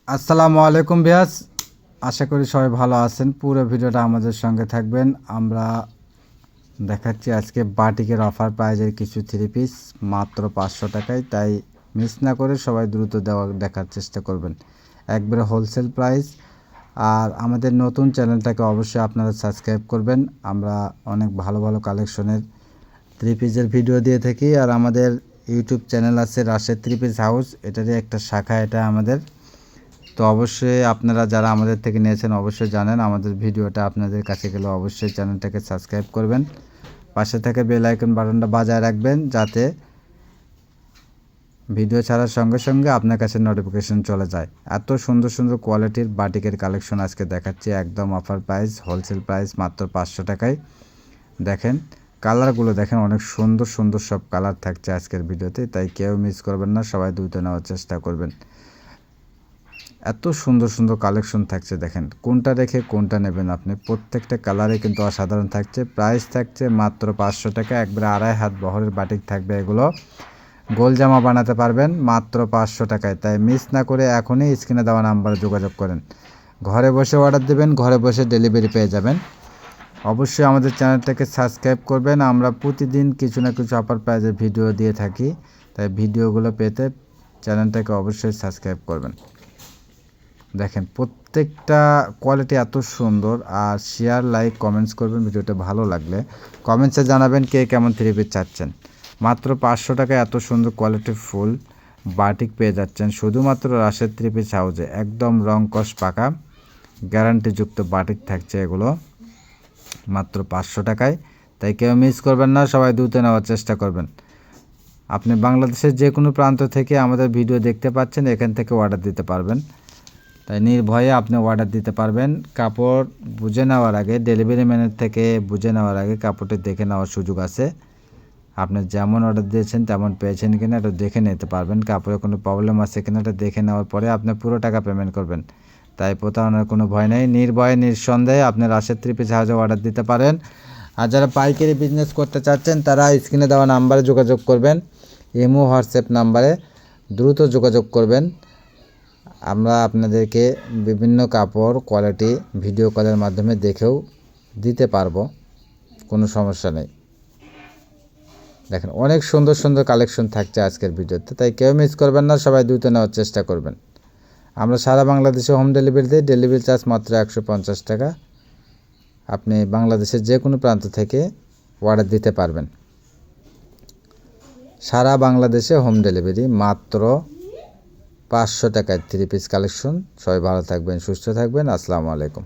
আসসালামু আলাইকুম ভিউয়ার্স, আশা করি সবাই ভালো আছেন। পুরো ভিডিওটা আমাদের সঙ্গে থাকবেন। আমরা দেখাচ্ছি আজকে বাটিকের অফার প্রাইজের কিছু থ্রি পিস মাত্র 500 টাকায়, তাই মিস না করে সবাই দ্রুত দেখার চেষ্টা করবেন। একবারে হোলসেল প্রাইস। আর আমাদের নতুন চ্যানেলটাকে অবশ্যই আপনারা সাবস্ক্রাইব করবেন। আমরা অনেক ভালো ভালো কালেকশনের থ্রি পিসের ভিডিও দিয়ে থাকি। আর আমাদের ইউটিউব চ্যানেল আছে রাশেদ থ্রি পিস হাউস, এটারই একটা শাখা এটা আমাদের। তো অবশ্যই আপনারা যারা আমাদের থেকে নিয়েছেন অবশ্যই জানেন, আমাদের ভিডিওটা আপনাদের কাছে গেলে অবশ্যই চ্যানেলটাকে সাবস্ক্রাইব করবেন। পাশে থেকে বেল আইকন বাটনটা বাজায় রাখবেন, যাতে ভিডিও ছাড়ার সঙ্গে সঙ্গে আপনার কাছে নোটিফিকেশন চলে যায়। এত সুন্দর সুন্দর কোয়ালিটির বাটিকের কালেকশন আজকে দেখাচ্ছি, একদম অফার প্রাইস, হোলসেল প্রাইস মাত্র 500 টাকায়। দেখেন কালারগুলো, দেখেন অনেক সুন্দর সুন্দর সব কালার থাকছে আজকের ভিডিওতে, তাই কেউ মিস করবেন না, সবাই দ্রুত নেওয়ার চেষ্টা করবেন। এত সুন্দর সুন্দর কালেকশন থাকছে, দেখেন কোনটা রেখে কোনটা নেবেন আপনি। প্রত্যেকটা কালারে কিন্তু অসাধারণ থাকছে। প্রাইস থাকছে মাত্র 500 টাকা। একবারে 2.5 হাত বহরের বাটিক থাকবে, এগুলো গোল জামা বানাতে পারবেন মাত্র 500 টাকায়। তাই মিস না করে এখনই স্ক্রিনে দেওয়া নাম্বারে যোগাযোগ করেন। ঘরে বসে অর্ডার দেবেন, ঘরে বসে ডেলিভারি পেয়ে যাবেন। অবশ্যই আমাদের চ্যানেলটাকে সাবস্ক্রাইব করবেন। আমরা প্রতিদিন কিছু না কিছু অফার প্রাইজের ভিডিও দিয়ে থাকি, তাই ভিডিওগুলো পেতে চ্যানেলটাকে অবশ্যই সাবস্ক্রাইব করবেন। দেখেন প্রত্যেকটা কোয়ালিটি এত সুন্দর। আর শেয়ার, লাইক, কমেন্টস করবেন ভিডিওটা ভালো লাগলে। কমেন্টসে জানাবেন কে কেমন থ্রি পিস চাচ্ছেন। মাত্র 500 টাকায় এত সুন্দর কোয়ালিটির ফুল বাটিক পেয়ে যাচ্ছেন শুধুমাত্র রাশেদ থ্রি পিস হাউসে। একদম রং কস পাকা গ্যারান্টিযুক্ত বাটিক থাকছে এগুলো মাত্র 500 টাকায়। তাই কেউ মিস করবেন না, সবাই দ্রুত নেওয়ার চেষ্টা করবেন। আপনি বাংলাদেশের যে কোনো প্রান্ত থেকে আমাদের ভিডিও দেখতে পাচ্ছেন, এখান থেকে অর্ডার দিতে পারবেন। তাই নির্ভয়ে আপনি অর্ডার দিতে পারবেন। কাপড় বুঝে নেওয়ার আগে, ডেলিভারি ম্যানের থেকে বুঝে নেওয়ার আগে কাপড়টি দেখে নেওয়ার সুযোগ আছে। আপনি যেমন অর্ডার দিয়েছেন তেমন পেয়েছেন কিনা এটা দেখে নিতে পারবেন। কাপড়ে কোনো প্রবলেম আছে কিনা এটা দেখে নেওয়ার পরে আপনি পুরো টাকা পেমেন্ট করবেন। তাই প্রতারণার কোনো ভয় নেই। নির্ভয়ে নিঃসন্দেহে আপনি রাশেদ থ্রি পিস হাউসে অর্ডার দিতে পারেন। আর যারা পাইকারি বিজনেস করতে চাচ্ছেন তারা স্ক্রিনে দেওয়া নাম্বারে যোগাযোগ করবেন, ইমো, হোয়াটসঅ্যাপ নাম্বারে দ্রুত যোগাযোগ করবেন। আমরা আপনাদেরকে বিভিন্ন কাপড় কোয়ালিটি ভিডিও কলের মাধ্যমে দেখেও দিতে পারবো, কোনো সমস্যা নেই। দেখেন অনেক সুন্দর সুন্দর কালেকশন থাকছে আজকের ভিডিওতে, তাই কেউ মিস করবেন না, সবাই দ্রুত নেওয়ার চেষ্টা করবেন। আমরা সারা বাংলাদেশে হোম ডেলিভারি দিই। ডেলিভারি চার্জ মাত্র 150 টাকা। আপনি বাংলাদেশের যে কোনো প্রান্ত থেকে অর্ডার দিতে পারবেন। সারা বাংলাদেশে হোম ডেলিভারি মাত্র 500 টাকায় থ্রি পিস কালেকশন। সবাই ভালো থাকবেন, সুস্থ থাকবেন। আসসালামু আলাইকুম।